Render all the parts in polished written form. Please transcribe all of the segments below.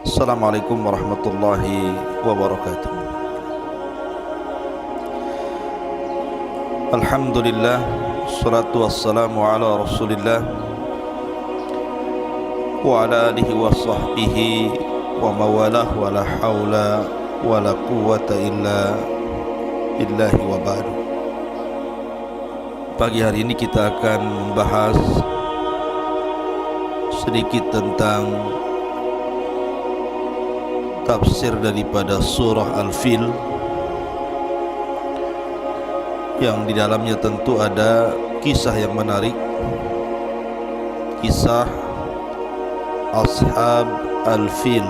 Assalamualaikum warahmatullahi wabarakatuh. Alhamdulillah, salatu wassalamu ala rasulillah wa ala alihi wa sahbihi wa mawalah wa la hawla wa la quwwata illa billahi wa ba'du. Pagi hari ini kita akan membahas sedikit tentang tafsir daripada surah Al-Fil, yang di dalamnya tentu ada kisah yang menarik, kisah Ashab Al-Fil,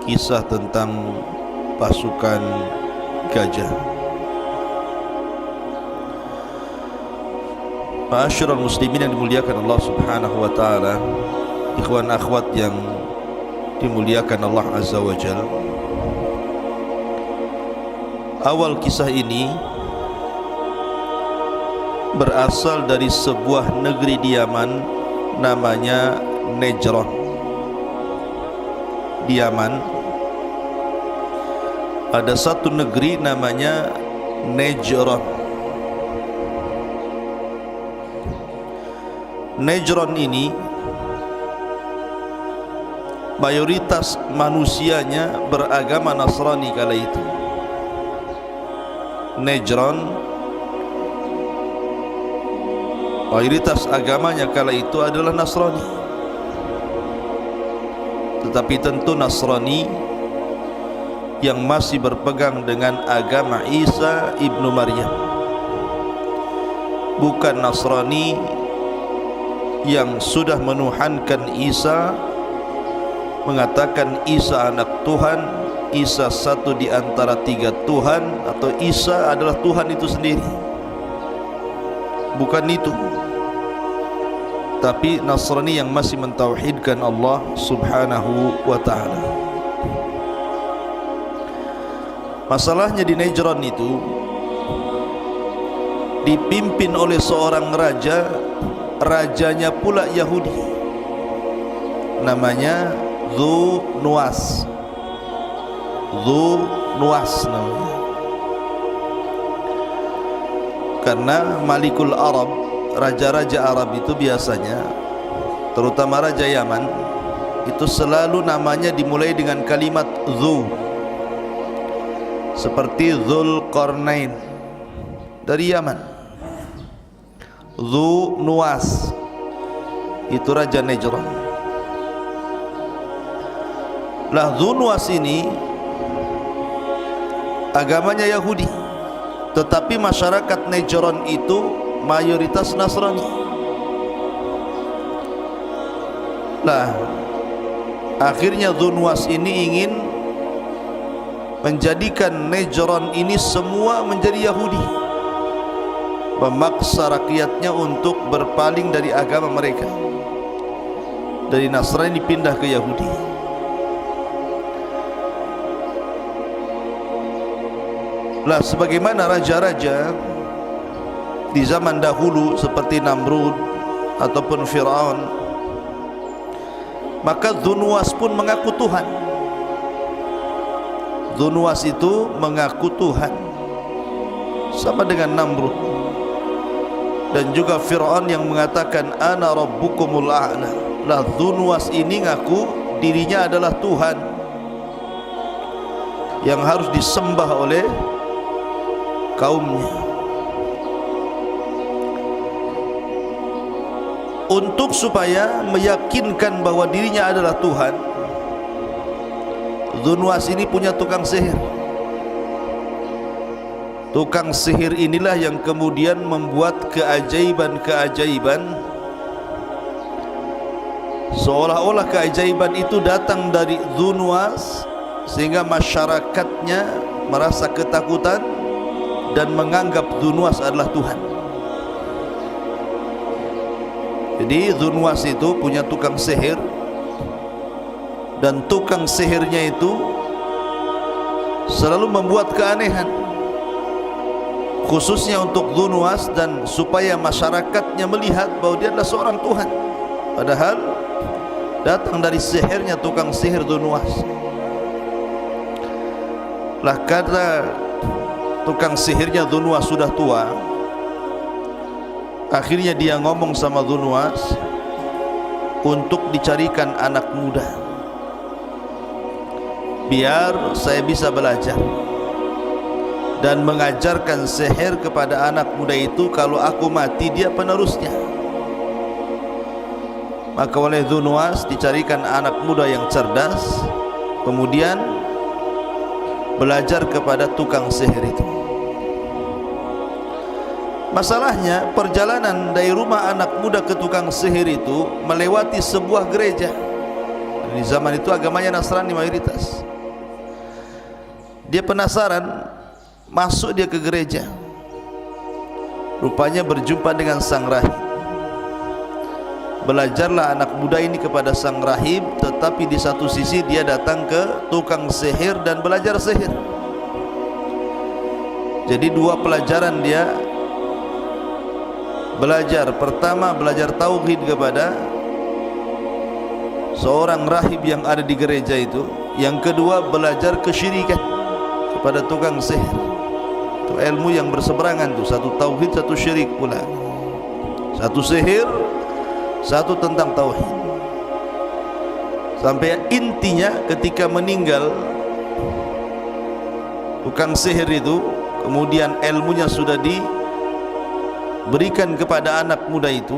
kisah tentang pasukan gajah. Ma'asyiral muslimin yang dimuliakan Allah Subhanahu wa taala, ikhwan akhwat yang dimuliakan Allah Azza wa Jalla. Awal kisah ini berasal dari sebuah negeri di Yaman namanya Najran. Di Yaman ada satu negeri namanya Najran. Najran ini mayoritas manusianya beragama Nasrani kala itu. Najran mayoritas agamanya kala itu adalah Nasrani. Tetapi tentu Nasrani yang masih berpegang dengan agama Isa ibnu Maryam, bukan Nasrani yang sudah menuhankan Isa, mengatakan Isa anak Tuhan, Isa satu di antara tiga Tuhan, atau Isa adalah Tuhan itu sendiri. Bukan itu. Tapi Nasrani yang masih mentauhidkan Allah Subhanahu wa ta'ala. Masalahnya di Najran itu dipimpin oleh seorang raja, rajanya pula Yahudi, namanya Dzu Nuwas. Dzu Nuwas namanya. Karena Malikul Arab, raja-raja Arab itu biasanya, terutama Raja Yaman, itu selalu namanya dimulai dengan kalimat Dzu. Seperti Dzulqarnain dari Yaman. Dzu Nuwas itu Raja Najran. Lah Dzu Nuwas ini agamanya Yahudi, tetapi masyarakat Najran itu mayoritas Nasrani. Lah akhirnya Dzu Nuwas ini ingin menjadikan Najran ini semua menjadi Yahudi, memaksa rakyatnya untuk berpaling dari agama mereka, dari Nasrani pindah ke Yahudi. Lah sebagaimana raja-raja di zaman dahulu seperti Namrud ataupun Fir'aun, maka Dzu Nuwas pun mengaku Tuhan. Dzu Nuwas itu mengaku Tuhan, sama dengan Namrud. Dan juga Fir'aun yang mengatakan ana rabbukumul a'la. Lah Dzu Nuwas ini ngaku dirinya adalah Tuhan yang harus disembah oleh kaumnya. Untuk supaya meyakinkan bahwa dirinya adalah Tuhan, Dzu Nuwas ini punya tukang sihir. Tukang sihir inilah yang kemudian membuat keajaiban-keajaiban, seolah-olah keajaiban itu datang dari Dzu Nuwas, sehingga masyarakatnya merasa ketakutan dan menganggap Dzu Nuwas adalah Tuhan. Jadi Dzu Nuwas itu punya tukang sihir, dan tukang sihirnya itu selalu membuat keanehan, khususnya untuk Dzu Nuwas, dan supaya masyarakatnya melihat bahwa dia adalah seorang Tuhan. Padahal datang dari sihirnya tukang sihir Dunwas. Lah karena tukang sihirnya Dunwas sudah tua, akhirnya dia ngomong sama Dunwas untuk dicarikan anak muda, biar saya bisa belajar dan mengajarkan sihir kepada anak muda itu. Kalau aku mati, dia penerusnya. Maka oleh Dunwas dicarikan anak muda yang cerdas, kemudian belajar kepada tukang sihir itu. Masalahnya, perjalanan dari rumah anak muda ke tukang sihir itu melewati sebuah gereja. Di zaman itu agamanya Nasrani mayoritas. Dia penasaran, masuk dia ke gereja, rupanya berjumpa dengan sang rahib. Belajarlah anak muda ini kepada sang rahib, tetapi di satu sisi dia datang ke tukang sihir dan belajar sihir. Jadi dua pelajaran dia belajar. Pertama, belajar tauhid kepada seorang rahib yang ada di gereja itu. Yang kedua, belajar kesyirikan kepada tukang sihir. Itu ilmu yang berseberangan tuh, satu tauhid, satu syirik pula. Satu sihir, satu tentang tauhid. Sampai intinya ketika meninggal tukang sihir itu, kemudian ilmunya sudah diberikan kepada anak muda itu,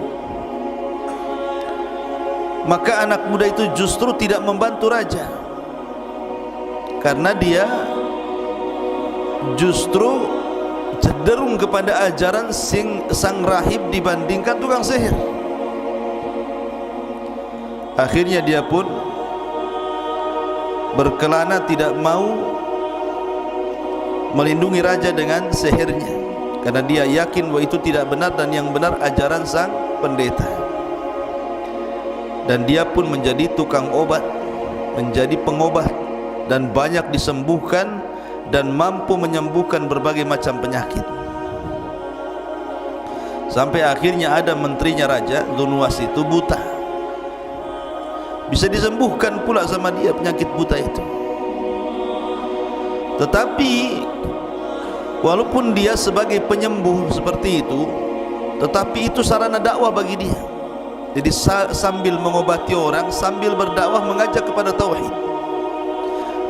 maka anak muda itu justru tidak membantu raja, karena dia justru cenderung kepada ajaran sang rahib dibandingkan tukang sihir. Akhirnya dia pun berkelana tidak mau melindungi raja dengan sihirnya, karena dia yakin bahwa itu tidak benar dan yang benar ajaran sang pendeta. Dan dia pun menjadi tukang obat, menjadi pengobat, dan banyak disembuhkan dan mampu menyembuhkan berbagai macam penyakit. Sampai akhirnya ada menterinya raja, Dunwas itu buta, bisa disembuhkan pula sama dia penyakit buta itu. Tetapi walaupun dia sebagai penyembuh seperti itu, tetapi itu sarana dakwah bagi dia. Jadi sambil mengobati orang, sambil berdakwah mengajak kepada tauhid.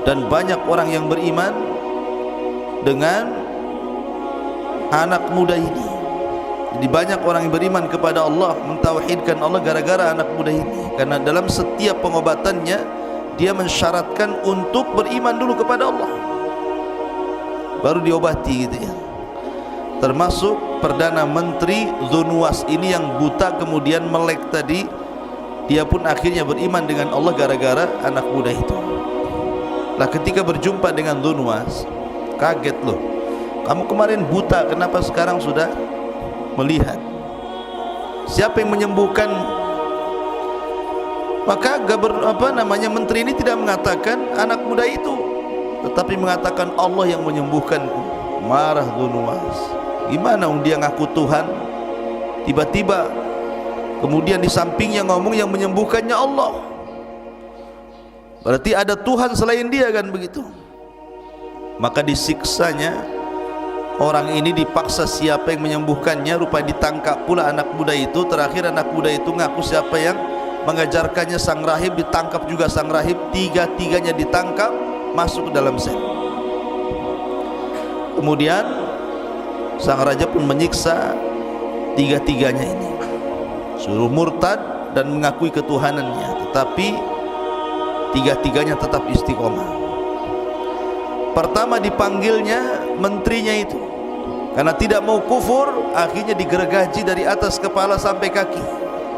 Dan banyak orang yang beriman dengan anak muda ini. Jadi banyak orang yang beriman kepada Allah, mentauhidkan Allah gara-gara anak muda ini. Karena dalam setiap pengobatannya dia mensyaratkan untuk beriman dulu kepada Allah, baru diobati gitu ya. Termasuk Perdana Menteri Dunwas ini yang buta kemudian melek tadi, dia pun akhirnya beriman dengan Allah gara-gara anak muda itu. Lah ketika berjumpa dengan Dunwas, kaget loh, kamu kemarin buta, kenapa sekarang sudah melihat? Siapa yang menyembuhkan? Maka menteri ini tidak mengatakan anak muda itu, tetapi mengatakan Allah yang menyembuhkanku. Marah Dunwas. Gimana dia ngaku Tuhan, tiba-tiba kemudian di sampingnya ngomong yang menyembuhkannya Allah. Berarti ada Tuhan selain dia, kan begitu? Maka disiksanya orang ini, dipaksa siapa yang menyembuhkannya. Rupanya ditangkap pula anak muda itu. Terakhir anak muda itu ngaku siapa yang mengajarkannya sang rahib, ditangkap juga sang rahib. Tiga-tiganya ditangkap, masuk ke dalam sel. Kemudian sang raja pun menyiksa tiga-tiganya ini, suruh murtad dan mengakui ketuhanannya, tetapi tiga-tiganya tetap istiqomah. Pertama dipanggilnya menterinya itu, karena tidak mau kufur, akhirnya digergaji dari atas kepala sampai kaki,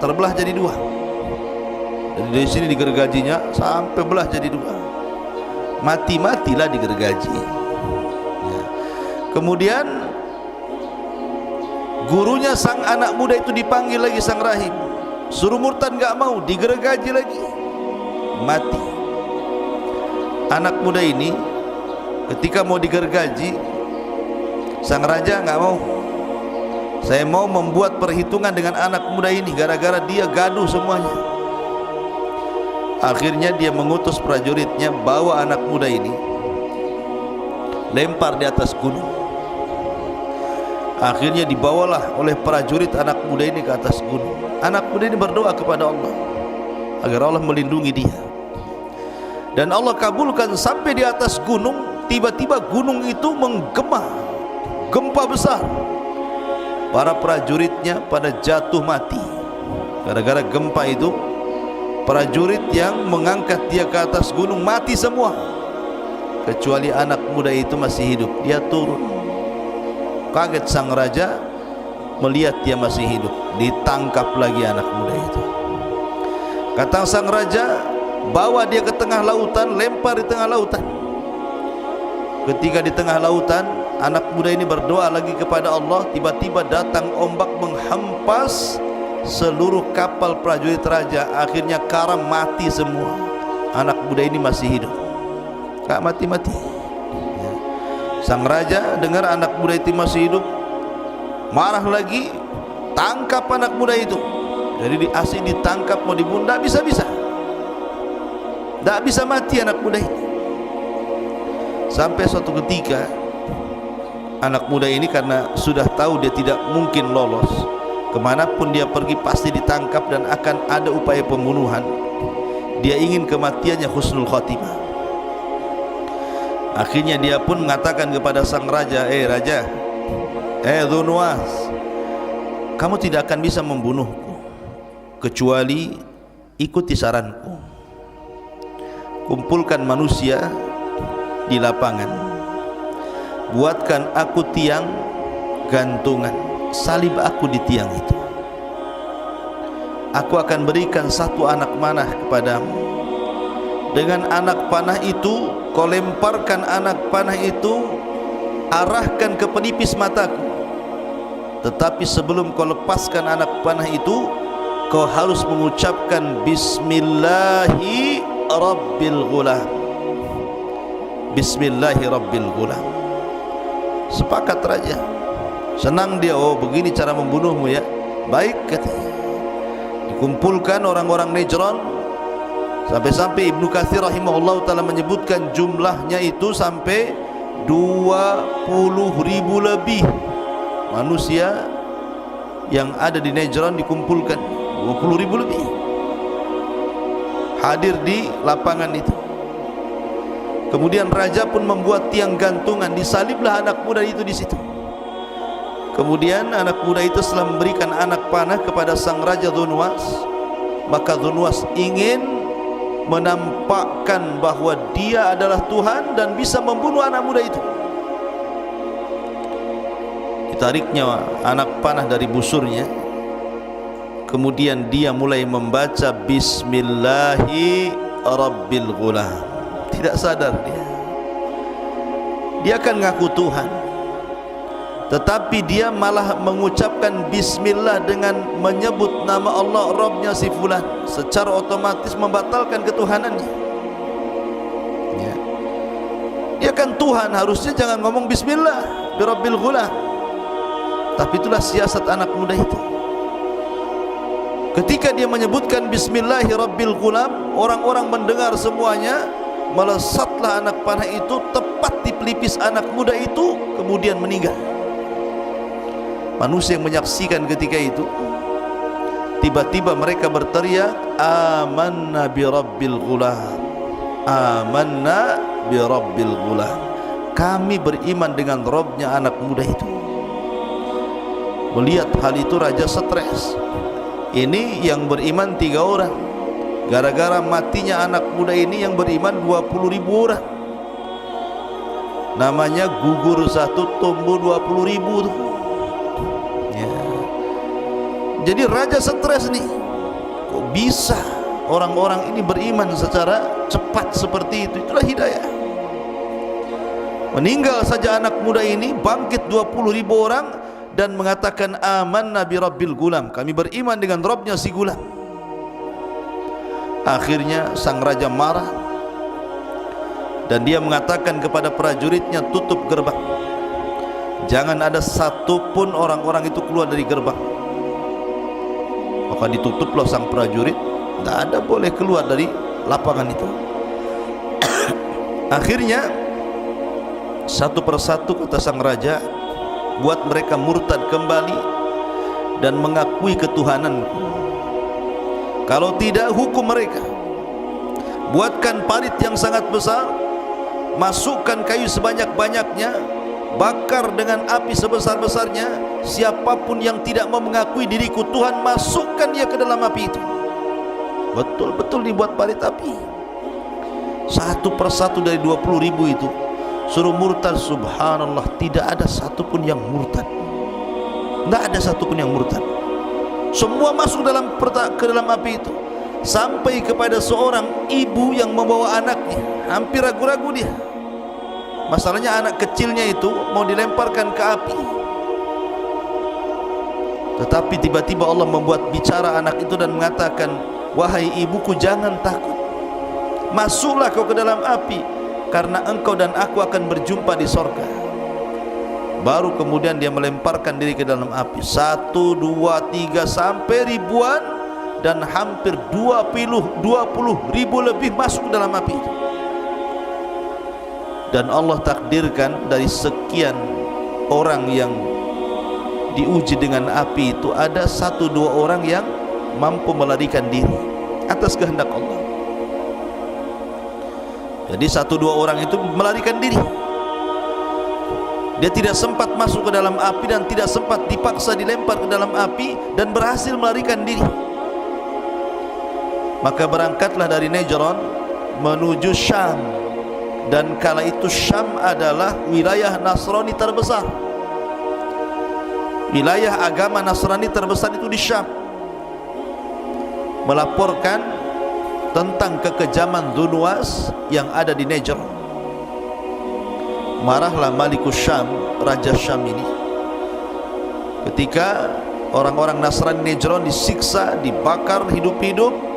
terbelah jadi dua. Dan dari sini digergajinya sampai belah jadi dua, mati-matilah digergaji. Kemudian gurunya sang anak muda itu dipanggil lagi sang rahib, suruh murtad nggak mau, digergaji lagi, mati. Anak muda ini ketika mau digergaji, sang raja nggak mau. Saya mau membuat perhitungan dengan anak muda ini gara-gara dia gaduh semuanya. Akhirnya dia mengutus prajuritnya, bawa anak muda ini, lempar di atas gunung. Akhirnya dibawalah oleh prajurit anak muda ini ke atas gunung. Anak muda ini berdoa kepada Allah agar Allah melindungi dia, dan Allah kabulkan. Sampai di atas gunung, tiba-tiba gunung itu menggema, gempa besar. Para prajuritnya pada jatuh mati gara-gara gempa itu. Prajurit yang mengangkat dia ke atas gunung mati semua, kecuali anak muda itu masih hidup. Dia turun. Kaget sang raja melihat dia masih hidup. Ditangkap lagi anak muda itu. Kata sang raja, bawa dia ke tengah lautan, lempar di tengah lautan. Ketika di tengah lautan, anak muda ini berdoa lagi kepada Allah. Tiba-tiba datang ombak menghampas seluruh kapal prajurit raja. Akhirnya karam, mati semua. Anak muda ini masih hidup, gak mati-mati. Sang raja dengar anak muda itu masih hidup, marah lagi, tangkap anak muda itu. Jadi asing ditangkap, mau dibunuh, tak bisa-bisa, tak bisa mati anak muda ini. Sampai suatu ketika anak muda ini karena sudah tahu dia tidak mungkin lolos, kemanapun dia pergi pasti ditangkap dan akan ada upaya pembunuhan. Dia ingin kematiannya husnul khotimah. Akhirnya dia pun mengatakan kepada sang raja, raja, Dzunwas, kamu tidak akan bisa membunuhku kecuali ikuti saranku. Kumpulkan manusia di lapangan, buatkan aku tiang gantungan, salib aku di tiang itu. Aku akan berikan satu anak panah kepadamu. Dengan anak panah itu kau lemparkan anak panah itu, arahkan ke pelipis mataku. Tetapi sebelum kau lepaskan anak panah itu, kau harus mengucapkan Bismillahi Rabbil Ghulam. Bismillahi Rabbil Ghulam. Sepakat raja. Senang dia, oh begini cara membunuhmu ya. Baik, katanya. Dikumpulkan orang-orang Najran, sampai-sampai Ibnu Katsir rahimahullah ta'ala menyebutkan jumlahnya itu sampai 20.000 lebih manusia yang ada di Najran dikumpulkan. 20.000 lebih hadir di lapangan itu. Kemudian raja pun membuat tiang gantungan, disaliblah anak muda itu di situ. Kemudian anak muda itu setelah memberikan anak panah kepada sang raja Dzunwas, maka Dzunwas ingin menampakkan bahwa dia adalah Tuhan dan bisa membunuh anak muda itu. Ditariknya anak panah dari busurnya, kemudian dia mulai membaca Bismillahi Rabbil Ghulam. Tidak sadar dia akan ngaku Tuhan, tetapi dia malah mengucapkan Bismillah dengan menyebut nama Allah, Rabbnya si fulan, secara otomatis membatalkan ketuhanannya ya. Dia kan Tuhan, harusnya jangan ngomong Bismillah Birabbil Ghulam. Tapi itulah siasat anak muda itu. Ketika dia menyebutkan Bismillahi Rabbil Ghulam, orang-orang mendengar semuanya, melesatlah anak panah itu tepat di pelipis anak muda itu, kemudian meninggal. Manusia yang menyaksikan ketika itu, tiba-tiba mereka berteriak, Amanna bi Rabbil Ghulam, Amanna bi Rabbil Ghulam. Kami beriman dengan Rabbnya anak muda itu. Melihat hal itu raja stres. Ini yang beriman 3 orang, gara-gara matinya anak muda ini yang beriman 20.000 orang. Namanya gugur satu, tumbuh 20.000 tuh ya. Jadi raja stres nih, kok bisa orang-orang ini beriman secara cepat seperti itu? Itulah hidayah. Meninggal saja anak muda ini, bangkit 20.000 orang dan mengatakan amanna bi Rabbil Ghulam, kami beriman dengan Rabbnya si Gulam. Akhirnya sang raja marah dan dia mengatakan kepada prajuritnya, tutup gerbang, jangan ada satupun orang-orang itu keluar dari gerbang. Maka ditutuplah sang prajurit, tidak ada boleh keluar dari lapangan itu. Akhirnya satu persatu kata sang raja, buat mereka murtad kembali dan mengakui ketuhananku. Kalau tidak, hukum mereka. Buatkan parit yang sangat besar, masukkan kayu sebanyak-banyaknya, bakar dengan api sebesar-besarnya. Siapapun yang tidak mau mengakui diriku Tuhan, masukkan dia ke dalam api itu. Betul-betul dibuat parit api. Satu persatu dari 20.000 itu suruh murtad. Subhanallah, tidak ada satupun yang murtad. Tidak ada satupun yang murtad. Semua masuk ke dalam api itu. Sampai kepada seorang ibu yang membawa anaknya, hampir ragu-ragu dia. Masalahnya anak kecilnya itu mau dilemparkan ke api. Tetapi tiba-tiba Allah membuat bicara anak itu dan mengatakan, wahai ibuku, jangan takut, masuklah kau ke dalam api, karena engkau dan aku akan berjumpa di sorga. Baru kemudian dia melemparkan diri ke dalam api. 1, 2, 3 sampai ribuan, dan hampir 20.000 lebih masuk dalam api itu. Dan Allah takdirkan dari sekian orang yang diuji dengan api itu, ada 1-2 orang yang mampu melarikan diri atas kehendak Allah. Jadi 1-2 orang itu melarikan diri. Dia tidak sempat masuk ke dalam api dan tidak sempat dipaksa dilempar ke dalam api, dan berhasil melarikan diri. Maka berangkatlah dari Najran menuju Syam. Dan kala itu Syam adalah wilayah Nasrani terbesar. Wilayah agama Nasrani terbesar itu di Syam. Melaporkan tentang kekejaman Dzunwas yang ada di Najran. Marahlah Malikus Syam, Raja Syam ini, ketika orang-orang Nasrani Najran disiksa, dibakar hidup-hidup.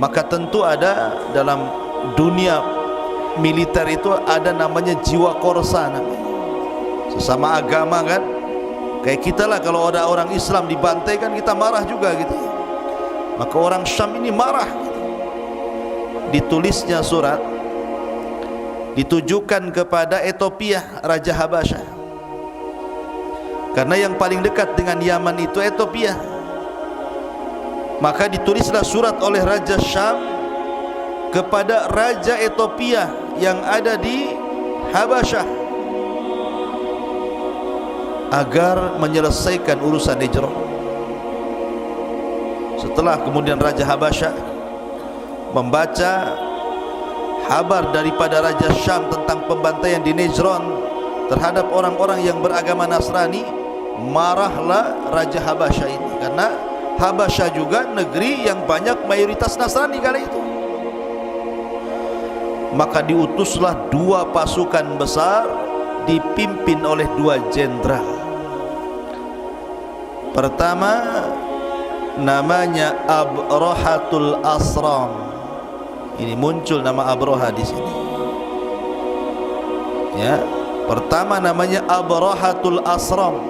Maka tentu ada dalam dunia militer itu ada namanya jiwa korsa namanya. Sesama agama kan, kayak kita lah, kalau ada orang Islam dibantai kan kita marah juga gitu. Maka orang Syam ini marah gitu. Ditulisnya surat, ditujukan kepada Ethiopia, Raja Habasyah, karena yang paling dekat dengan Yaman itu Ethiopia. Maka ditulislah surat oleh Raja Syam kepada Raja Ethiopia yang ada di Habasyah, agar menyelesaikan urusan Najran. Setelah kemudian Raja Habasyah membaca kabar daripada Raja Syam tentang pembantaian di Najran terhadap orang-orang yang beragama Nasrani, marahlah Raja Habasyah ini, karena Habasyah juga negeri yang banyak mayoritas Nasrani kala itu. Maka diutuslah 2 pasukan besar dipimpin oleh 2 jenderal. Pertama namanya Abrahatul Asram. Ini muncul nama Abraha di sini. Ya, pertama namanya Abrahatul Asram.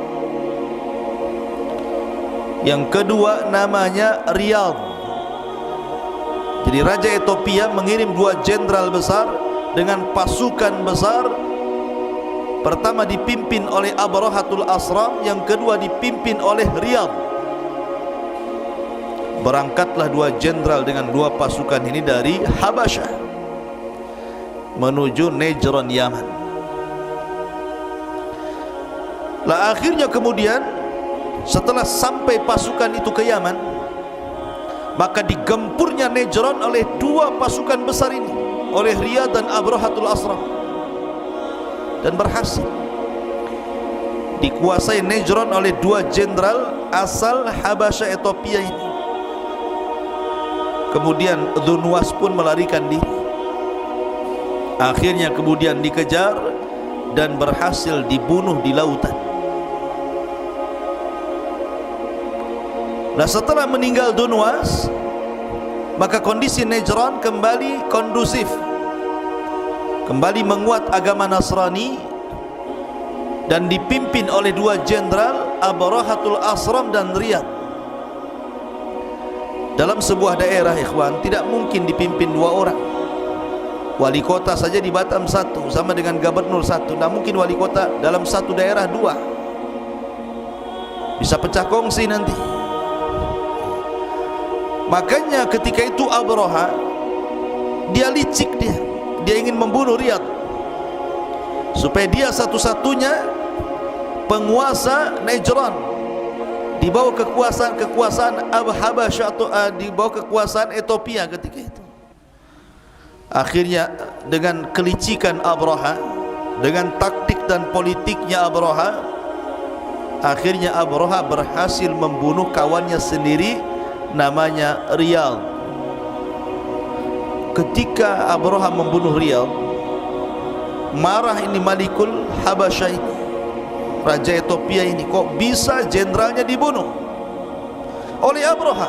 Yang kedua namanya Riyadh. Jadi Raja Ethiopia mengirim 2 jenderal besar dengan pasukan besar. Pertama dipimpin oleh Abrahatul Asram, yang kedua dipimpin oleh Riyadh. Berangkatlah 2 jenderal dengan 2 pasukan ini dari Habasyah menuju Najran, Yaman. Lah akhirnya kemudian setelah sampai pasukan itu ke Yaman, maka digempurnya Najran oleh 2 pasukan besar ini, oleh Riyadh dan Abrahatul Asram, dan berhasil dikuasai Najran oleh 2 jenderal asal Habasyah Ethiopia ini. Kemudian Dzunwas pun melarikan diri. Akhirnya kemudian dikejar dan berhasil dibunuh di lautan. Nah, setelah meninggal Dzunwas, maka kondisi Najran kembali kondusif, kembali menguat agama Nasrani, dan dipimpin oleh 2 jenderal, Abrahatul Asram dan Riyadh. Dalam sebuah daerah, ikhwan, tidak mungkin dipimpin 2 orang. Wali kota saja di Batam 1 sama dengan gubernur 1. Tidak mungkin wali kota dalam satu daerah 2. Bisa pecah kongsi nanti. Makanya ketika itu Abraha, dia licik, dia ingin membunuh Riyadh supaya dia satu-satunya penguasa Najran di bawah kekuasaan Habasyah, atau di bawah kekuasaan Ethiopia ketika itu. Akhirnya dengan kelicikan Abraha, dengan taktik dan politiknya Abraha, akhirnya Abraha berhasil membunuh kawannya sendiri namanya Riyal. Ketika Abraha membunuh Riyal, marah ini Malikul Habasyah ini, Raja Ethiopia ini, kok bisa jenderalnya dibunuh oleh Abraha.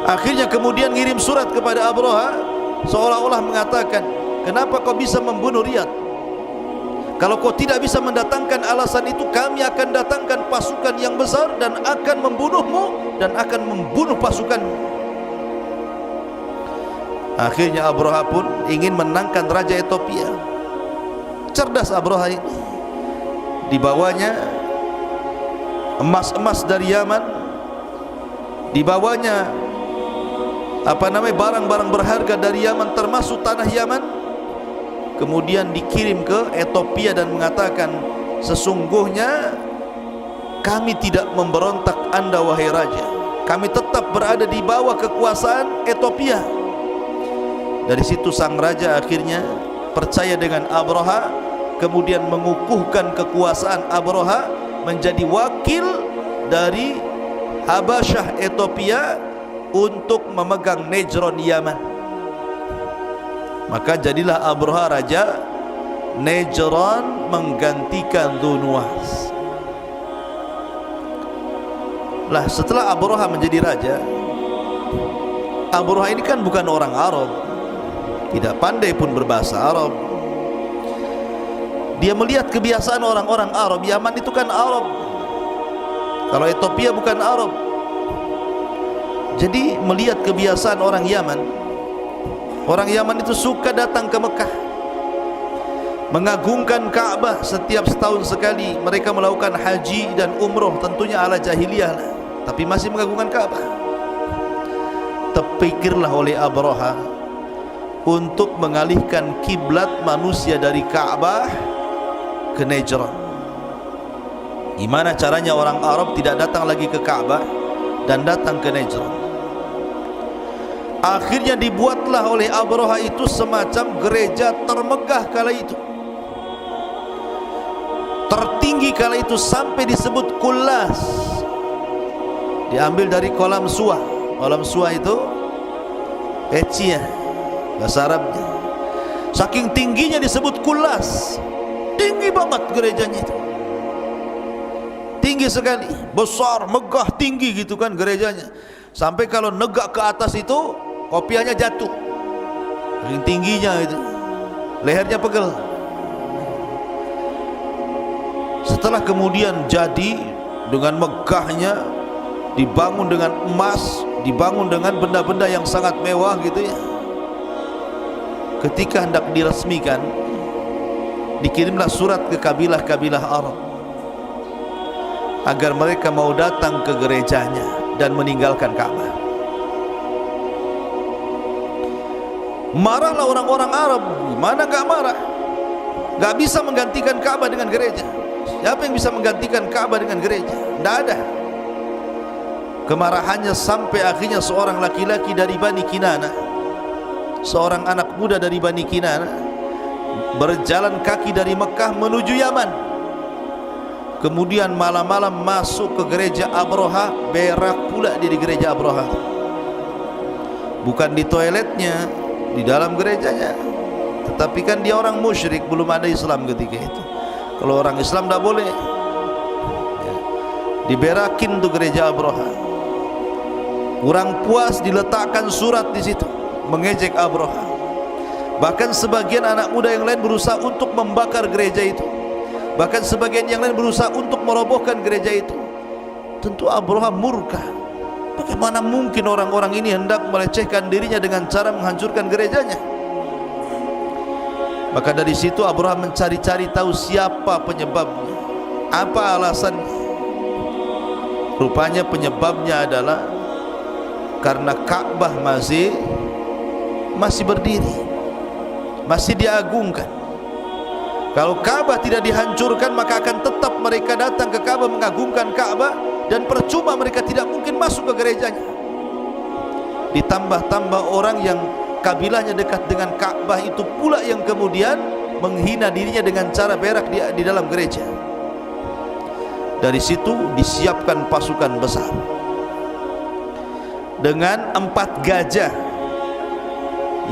Akhirnya kemudian ngirim surat kepada Abraha, seolah-olah mengatakan, kenapa kau bisa membunuh Riyadh? Kalau kau tidak bisa mendatangkan alasan itu, kami akan datangkan pasukan yang besar dan akan membunuhmu dan akan membunuh pasukanmu. Akhirnya Abraha pun ingin menangkan Raja Ethiopia. Cerdas Abraha ini. Dibawanya emas-emas dari Yaman, dibawanya barang-barang berharga dari Yaman, termasuk tanah Yaman. Kemudian dikirim ke Ethiopia dan mengatakan, sesungguhnya kami tidak memberontak Anda wahai raja, kami tetap berada di bawah kekuasaan Ethiopia. Dari situ sang raja akhirnya percaya dengan Abraha, kemudian mengukuhkan kekuasaan Abraha menjadi wakil dari Habasyah Ethiopia untuk memegang Najran Yaman. Maka jadilah Abraha raja Najran menggantikan Dzunwas. Lah setelah Abraha menjadi raja, Abraha ini kan bukan orang Arab, tidak pandai pun berbahasa Arab. Dia melihat kebiasaan orang-orang Arab. Yaman itu kan Arab, kalau Ethiopia bukan Arab. Jadi melihat kebiasaan orang Yaman. Orang Yaman itu suka datang ke Mekah, mengagungkan Ka'bah. Setiap setahun sekali mereka melakukan haji dan umroh, tentunya ala jahiliyah lah, tapi masih mengagungkan Ka'bah. Terpikirlah oleh Abraha untuk mengalihkan kiblat manusia dari Ka'bah ke Najran. Gimana caranya orang Arab tidak datang lagi ke Ka'bah dan datang ke Najran? Akhirnya dibuatlah oleh Abraha itu semacam gereja termegah kala itu, tertinggi kala itu, sampai disebut Kullas. Diambil dari kolam Suah. Kolam Suah itu Echia bahasa Arabnya. Saking tingginya disebut Kullas. Tinggi banget gerejanya itu, tinggi sekali, besar, megah, tinggi gitu kan gerejanya. Sampai kalau negak ke atas itu kopiahnya jatuh, saking tingginya itu, lehernya pegel. Setelah kemudian jadi dengan megahnya, dibangun dengan emas, dibangun dengan benda-benda yang sangat mewah gitu ya. Ketika hendak diresmikan, dikirimlah surat ke kabilah-kabilah Arab agar mereka mau datang ke gerejanya dan meninggalkan Ka'bah. Marahlah orang-orang Arab. Mana gak marah? Gak bisa menggantikan Ka'bah dengan gereja. Siapa yang bisa menggantikan Ka'bah dengan gereja? Tidak ada. Kemarahannya sampai akhirnya seorang laki-laki dari Bani Kinana, seorang anak muda dari Bani Kinana, berjalan kaki dari Mekah menuju Yaman. Kemudian malam-malam masuk ke gereja Abraha, berak pula dia di gereja Abraha. Bukan di toiletnya, di dalam gerejanya. Tetapi kan dia orang musyrik, belum ada Islam ketika itu. Kalau orang Islam tidak boleh. Diberakin tuh gereja Abraha. Kurang puas diletakkan surat di situ mengejek Abraha. Bahkan sebagian anak muda yang lain berusaha untuk membakar gereja itu. Bahkan sebagian yang lain berusaha untuk merobohkan gereja itu. Tentu Abraha murka. Bagaimana mungkin orang-orang ini hendak melecehkan dirinya dengan cara menghancurkan gerejanya? Maka dari situ Abraha mencari-cari tahu siapa penyebabnya, apa alasannya. Rupanya penyebabnya adalah karena Ka'bah masih berdiri, masih diagungkan. Kalau Ka'bah tidak dihancurkan, maka akan tetap mereka datang ke Ka'bah mengagungkan Ka'bah, dan percuma mereka tidak mungkin masuk ke gerejanya. Ditambah-tambah orang yang kabilahnya dekat dengan Ka'bah itu pula yang kemudian menghina dirinya dengan cara berak di dalam gereja. Dari situ disiapkan pasukan besar dengan 4 gajah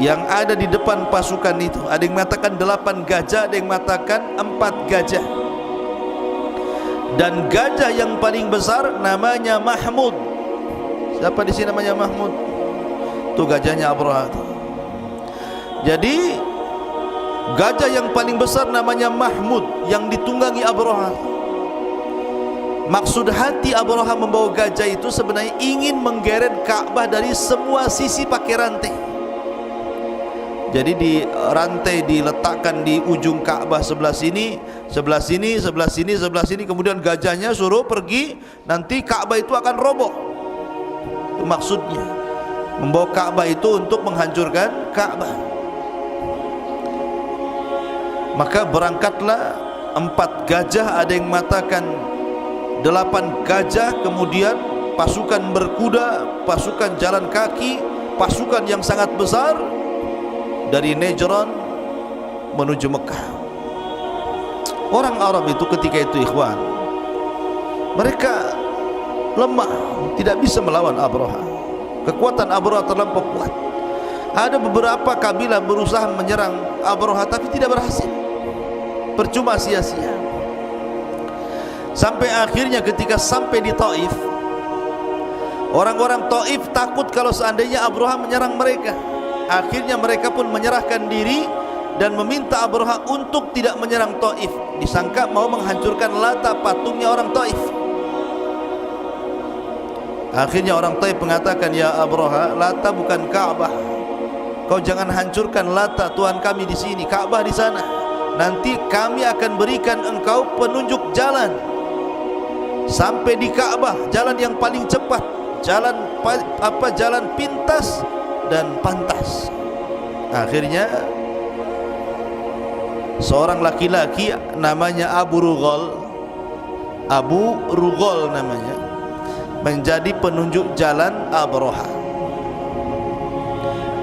yang ada di depan pasukan itu. Ada yang mengatakan 8 gajah, ada yang mengatakan 4 gajah. Dan gajah yang paling besar namanya Mahmud. Siapa di sini namanya Mahmud? Itu gajahnya Abraha. Jadi gajah yang paling besar namanya Mahmud yang ditunggangi Abraha. Maksud hati Abraha membawa gajah itu sebenarnya ingin menggeret Ka'bah dari semua sisi pakai rantai. Jadi di rantai diletakkan di ujung Ka'bah sebelah sini, sebelah sini, sebelah sini, sebelah sini. Kemudian gajahnya suruh pergi, nanti Ka'bah itu akan roboh. Itu maksudnya, membawa Ka'bah itu untuk menghancurkan Ka'bah. Maka berangkatlah 4 gajah, ada yang mengatakan 8 gajah, kemudian pasukan berkuda, pasukan jalan kaki, pasukan yang sangat besar dari Najran menuju Mekah. Orang Arab itu ketika itu, ikhwan, mereka lemah, tidak bisa melawan Abraha. Kekuatan Abraha terlampau kuat. Ada beberapa kabilah berusaha menyerang Abraha tapi tidak berhasil, percuma, sia-sia. Sampai akhirnya ketika sampai di Taif, orang-orang Taif takut kalau seandainya Abraha menyerang mereka. Akhirnya mereka pun menyerahkan diri dan meminta Abraha untuk tidak menyerang Taif. Disangka mau menghancurkan Lata, patungnya orang Taif. Akhirnya orang Taif mengatakan, ya Abraha, Lata bukan Ka'bah. Kau jangan hancurkan Lata, Tuhan kami di sini, Ka'bah di sana. Nanti kami akan berikan engkau penunjuk jalan sampai di Ka'bah, jalan yang paling cepat, jalan pintas dan pantas. Akhirnya seorang laki-laki namanya Abu Rughal namanya, menjadi penunjuk jalan Abraha.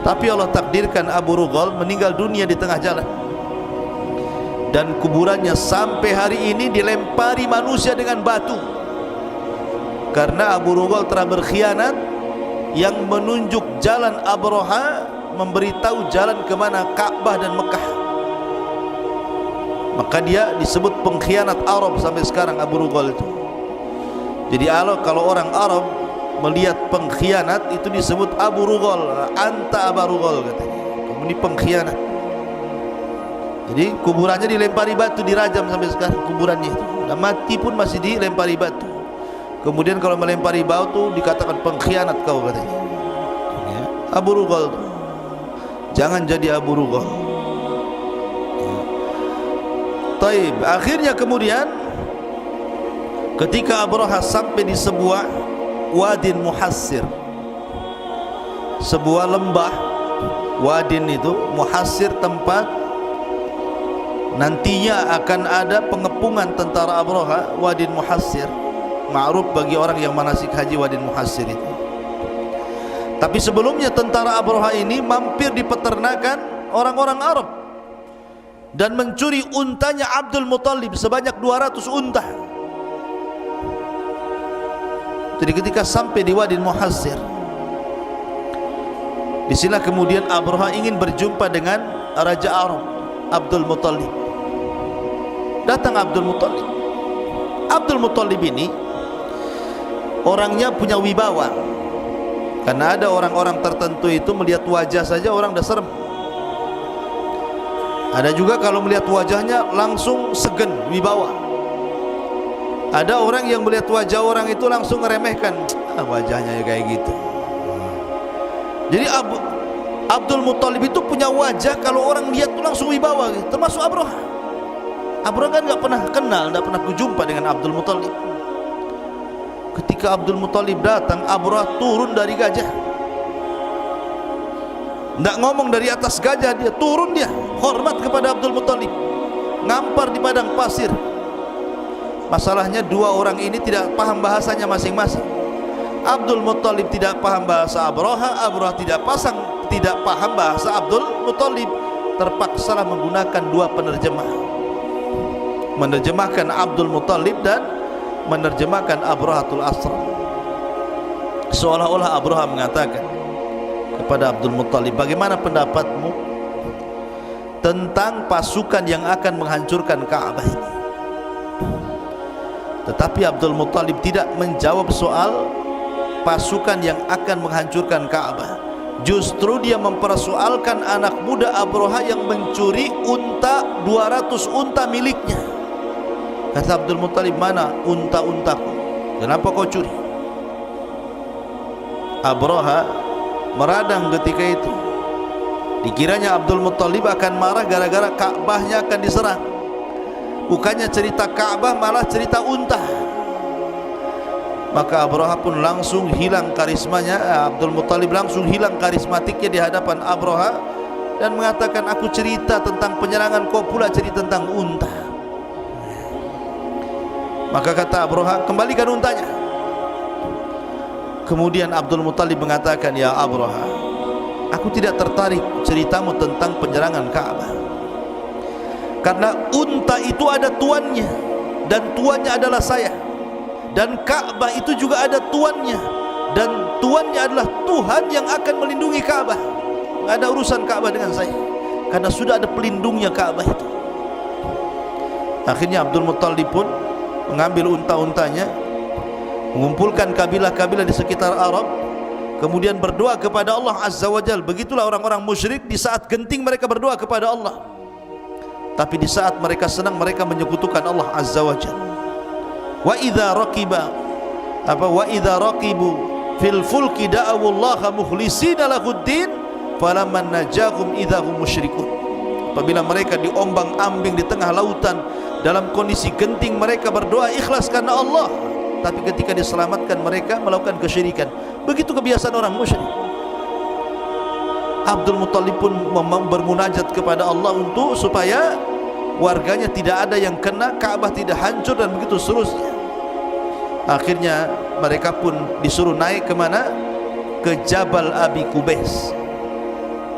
Tapi Allah takdirkan Abu Rughal meninggal dunia di tengah jalan, dan kuburannya sampai hari ini dilempari manusia dengan batu, karena Abu Rughal telah berkhianat. Yang menunjuk jalan Abraha memberitahu jalan ke mana Ka'bah dan Mekah. Maka dia disebut pengkhianat Arab sampai sekarang, Abu Rughal itu. Jadi kalau orang Arab melihat pengkhianat itu disebut Abu Rughal, anta Abu Rughal katanya, kamu ini pengkhianat. Jadi kuburannya dilempari batu, dirajam sampai sekarang kuburannya itu. Dan mati pun masih dilempari batu. Kemudian kalau melempari batu dikatakan pengkhianat kau katanya. Ya. Abu Rughal, jangan jadi Abu Rughal. Ya. Taib. Akhirnya kemudian ketika Abraha sampai di sebuah Wadin Muhassir, sebuah lembah, Wadin itu Muhassir, tempat nantinya akan ada pengepungan tentara Abraha. Wadin Muhassir ma'ruf bagi orang yang manasik haji Wadin Muhassir itu. Tapi sebelumnya tentara Abraha ini mampir di peternakan orang-orang Arab dan mencuri untanya Abdul Muttalib sebanyak 200 unta. Jadi ketika sampai di Wadin Muhassir, disinilah kemudian Abraha ingin berjumpa dengan Raja Arab, Abdul Muttalib. Datang Abdul Muttalib. Abdul Muttalib ini orangnya punya wibawa, karena ada orang-orang tertentu itu melihat wajah saja orang dah serem. Ada juga kalau melihat wajahnya langsung segen, wibawa. Ada orang yang melihat wajah orang itu langsung meremehkan, wajahnya kayak gitu. Jadi Abdul Muthalib itu punya wajah kalau orang lihat tuh langsung wibawa gitu. Termasuk Abraha. Abraha kan nggak pernah kenal, nggak pernah berjumpa dengan Abdul Muthalib. Ketika Abdul Muthalib datang, Abraha turun dari gajah. Nggak ngomong dari atas gajah, dia turun, dia hormat kepada Abdul Muthalib, ngampar di padang pasir. Masalahnya dua orang ini tidak paham bahasanya masing-masing. Abdul Muthalib tidak paham bahasa Abraha, Abraha tidak paham bahasa Abdul Muthalib. Terpaksalah menggunakan dua penerjemah, menerjemahkan Abdul Muthalib dan menerjemahkan Abrahatul Asram. Seolah-olah Abraha mengatakan kepada Abdul Muthalib, bagaimana pendapatmu tentang pasukan yang akan menghancurkan Ka'bah ini? Tetapi Abdul Muthalib tidak menjawab soal pasukan yang akan menghancurkan Ka'bah. Justru dia mempersoalkan anak muda Abraha yang mencuri unta, 200 unta miliknya. Kata Abdul Muthalib, mana unta-untaku? Kenapa kau curi? Abraha meradang ketika itu. Dikiranya Abdul Muthalib akan marah gara-gara Ka'bahnya akan diserang. Bukannya cerita Ka'bah, malah cerita unta. Maka Abraha pun langsung hilang karismanya. Abdul Muthalib langsung hilang karismatiknya di hadapan Abraha dan mengatakan, aku cerita tentang penyerangan, kau pula cerita tentang unta. Maka kata Abraha, kembalikan untanya. Kemudian Abdul Muthalib mengatakan, ya Abraha, aku tidak tertarik ceritamu tentang penyerangan Ka'bah, karena unta itu ada tuannya, dan tuannya adalah saya. Dan Ka'bah itu juga ada tuannya, dan tuannya adalah Tuhan yang akan melindungi Ka'bah. Tidak ada urusan Ka'bah dengan saya, karena sudah ada pelindungnya Ka'bah itu. Akhirnya Abdul Muthalib pun mengambil unta-untanya, mengumpulkan kabilah-kabilah di sekitar Arab, kemudian berdoa kepada Allah Azza wa Jal. Begitulah orang-orang musyrik, di saat genting mereka berdoa kepada Allah, tapi di saat mereka senang mereka menyekutukan Allah Azza wa Jalla. Wa idza raqibu fil fulki da'awullaha mukhlishina lahuddin falamma najahum idza hum musyrikun. Apabila mereka diombang-ambing di tengah lautan dalam kondisi genting, mereka berdoa ikhlas karena Allah, tapi ketika diselamatkan mereka melakukan kesyirikan. Begitu kebiasaan orang musyrik. Abdul Muthalib pun bermunajat kepada Allah untuk supaya warganya tidak ada yang kena, Ka'bah tidak hancur, dan begitu seterusnya. Akhirnya mereka pun disuruh naik ke mana? Ke Jabal Abi Qubais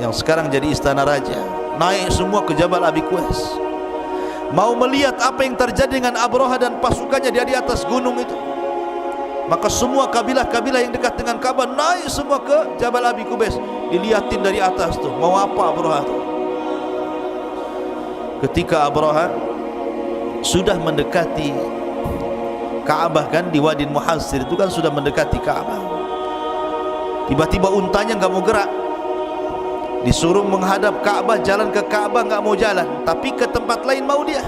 yang sekarang jadi istana raja. Naik semua ke Jabal Abi Qubais, mau melihat apa yang terjadi dengan Abraha dan pasukannya di atas gunung itu. Maka semua kabilah-kabilah yang dekat dengan Ka'bah naik semua ke Jabal Abi Qubais, dilihatin dari atas tuh mau apa Abraha tuh. Ketika Abraha sudah mendekati Ka'bah, kan di Wadi Muhassir itu kan sudah mendekati Ka'bah, tiba-tiba untanya nggak mau gerak. Disuruh menghadap Ka'bah, jalan ke Ka'bah nggak mau jalan, tapi ke tempat lain mau dia.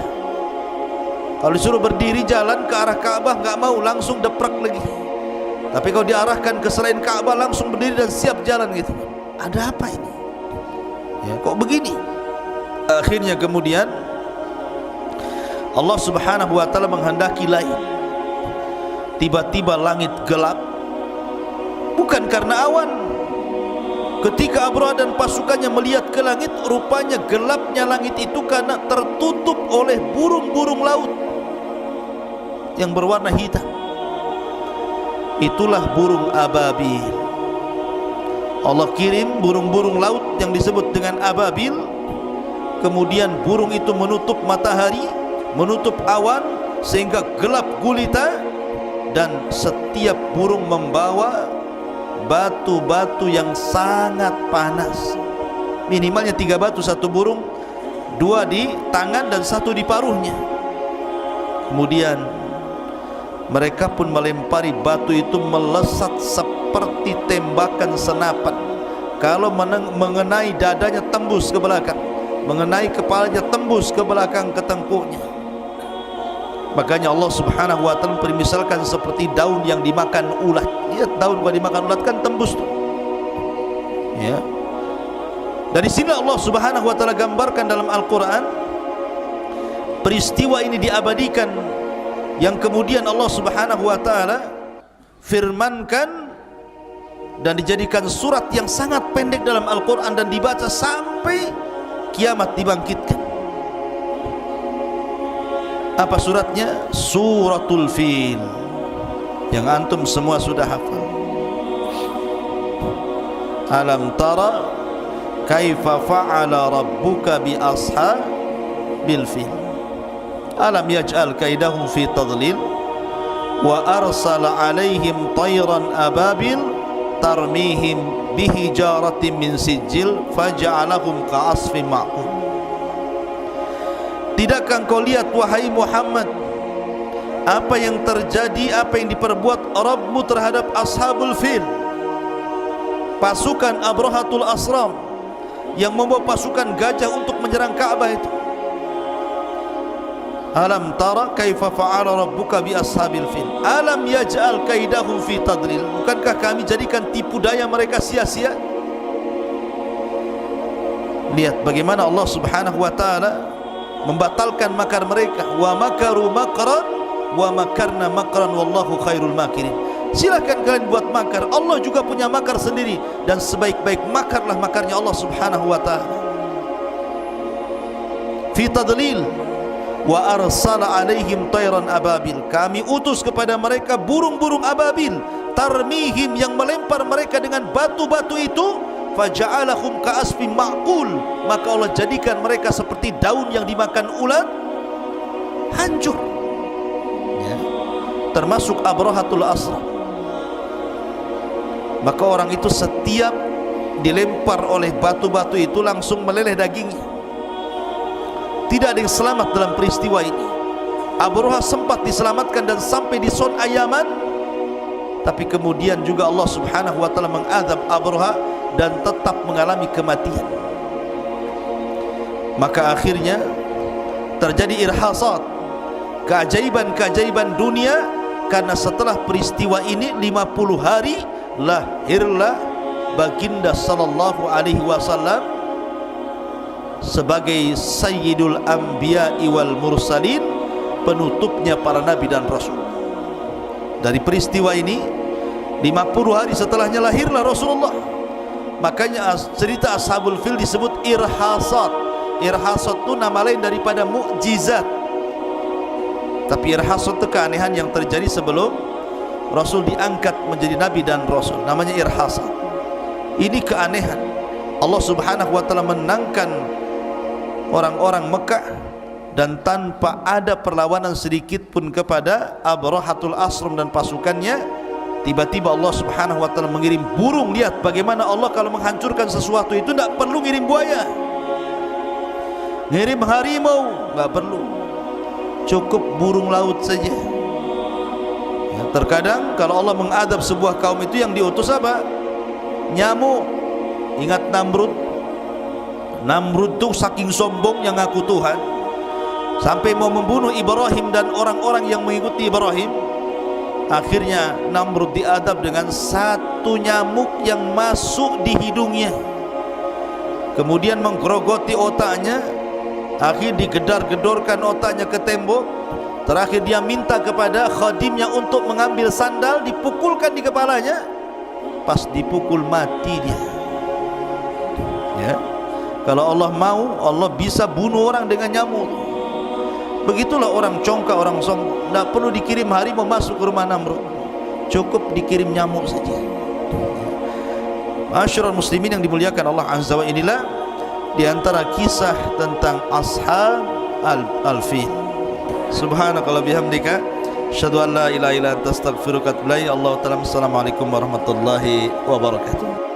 Kalau disuruh berdiri jalan ke arah Ka'bah nggak mau, langsung deprak lagi. Tapi kalau diarahkan ke selain Ka'bah langsung berdiri dan siap jalan gitu. Ada apa ini? Ya, kok begini? Akhirnya kemudian Allah Subhanahu wa taala menghendaki lain. Tiba-tiba langit gelap, bukan karena awan. Ketika Abraha dan pasukannya melihat ke langit, rupanya gelapnya langit itu karena tertutup oleh burung-burung laut yang berwarna hitam. Itulah burung ababil. Allah kirim burung-burung laut yang disebut dengan ababil. Kemudian burung itu menutup matahari, menutup awan, sehingga gelap gulita, dan setiap burung membawa batu-batu yang sangat panas. Minimalnya 3 batu satu burung, 2 di tangan dan 1 di paruhnya. Kemudian mereka pun melempari batu itu melesat seperti tembakan senapan. Kalau mengenai dadanya tembus ke belakang, mengenai kepalanya tembus ke belakang ke tengkuknya. Makanya Allah Subhanahu wa taala permisalkan seperti daun yang dimakan ulat. Lihat daun kalau dimakan ulat kan tembus tuh. Ya. Dari sini Allah Subhanahu wa taala gambarkan dalam Al-Qur'an peristiwa ini diabadikan, yang kemudian Allah Subhanahu wa taala firmankan dan dijadikan surat yang sangat pendek dalam Al-Qur'an dan dibaca sampai kiamat dibangkitkan. Apa suratnya? Suratul Fil, yang antum semua sudah hafal. Alam tara kaifa fa'ala rabbuka bi ashabil fil alam yaj'al kaidahum fi tadlil wa arsala alaihim tayran ababil tarmihim bihijaratin min sijil faja'alahum ka'asfin ma'kul. Tidakkah engkau lihat wahai Muhammad apa yang terjadi, apa yang diperbuat Rabbmu terhadap ashabul fil, pasukan Abrahatul Asram yang membawa pasukan gajah untuk menyerang Ka'bah itu. Alam tara kaifa fa'ala rabbuka bi ashabil fil alam yaj'al kaidahum fi tadlil. Bukankah kami jadikan tipu daya mereka sia-sia? Lihat bagaimana Allah Subhanahu wa taala membatalkan makar mereka. Wa makaru makran wa makarna makran wallahu khairul makirin. Silakan kalian buat makar, Allah juga punya makar sendiri, dan sebaik-baik makarlah makarnya Allah Subhanahu wa taala. Fi tadlil wa arsala alaihim tayran ababil, kami utus kepada mereka burung-burung ababil, tarmihim yang melempar mereka dengan batu-batu itu, faja'alahum ka'asfin ma'kul, maka Allah jadikan mereka seperti daun yang dimakan ulat, hancur. Ya. Termasuk Abrahatul Asram. Maka orang itu setiap dilempar oleh batu-batu itu langsung meleleh dagingnya. Tidak ada yang selamat dalam peristiwa ini. Abraha sempat diselamatkan dan sampai di Son'a Yaman, tapi kemudian juga Allah Subhanahu wa taala mengadab Abraha dan tetap mengalami kematian. Maka akhirnya terjadi irhasat, keajaiban-keajaiban dunia, karena setelah peristiwa ini 50 hari lahirlah baginda sallallahu alaihi wasallam sebagai sayyidul anbiya'i wal mursalin, penutupnya para nabi dan rasul. Dari peristiwa ini 50 hari setelahnya lahirlah Rasulullah. Makanya cerita ashabul fil disebut irhasat. Irhasat itu nama lain daripada mukjizat. Tapi irhasat itu keanehan yang terjadi sebelum Rasul diangkat menjadi nabi dan rasul, namanya irhasat. Ini keanehan. Allah Subhanahu wa taala menangkan orang-orang Mekah dan tanpa ada perlawanan sedikit pun kepada Abrahatul Asram dan pasukannya. Tiba-tiba Allah Subhanahu wa taala mengirim burung. Lihat bagaimana Allah kalau menghancurkan sesuatu itu tidak perlu ngirim buaya, ngirim harimau, enggak perlu, cukup burung laut saja. Ya, terkadang kalau Allah mengadab sebuah kaum itu yang diutus apa? Nyamuk. Ingat Namrud? Namrud itu saking sombong yang ngaku Tuhan, sampai mau membunuh Ibrahim dan orang-orang yang mengikuti Ibrahim. Akhirnya Namrud diadab dengan satu nyamuk yang masuk di hidungnya, kemudian menggerogoti otaknya. Akhir digedar-gedorkan otaknya ke tembok. Terakhir dia minta kepada khadimnya untuk mengambil sandal, dipukulkan di kepalanya. Pas dipukul mati dia. Ya. Kalau Allah mau, Allah bisa bunuh orang dengan nyamuk. Begitulah orang congkak, orang sombong. Tidak perlu dikirim harimau masuk ke rumah Namrud, cukup dikirim nyamuk saja. Ma'asyiral muslimin yang dimuliakan Allah Azza wa Jalla, di antara kisah tentang ashab al-fil. Subhanakallah bihamdika asyhadu an la ilaha illa anta astaghfiruka wa atubu ilaik. Allahu ta'ala. Assalamualaikum warahmatullahi wabarakatuh.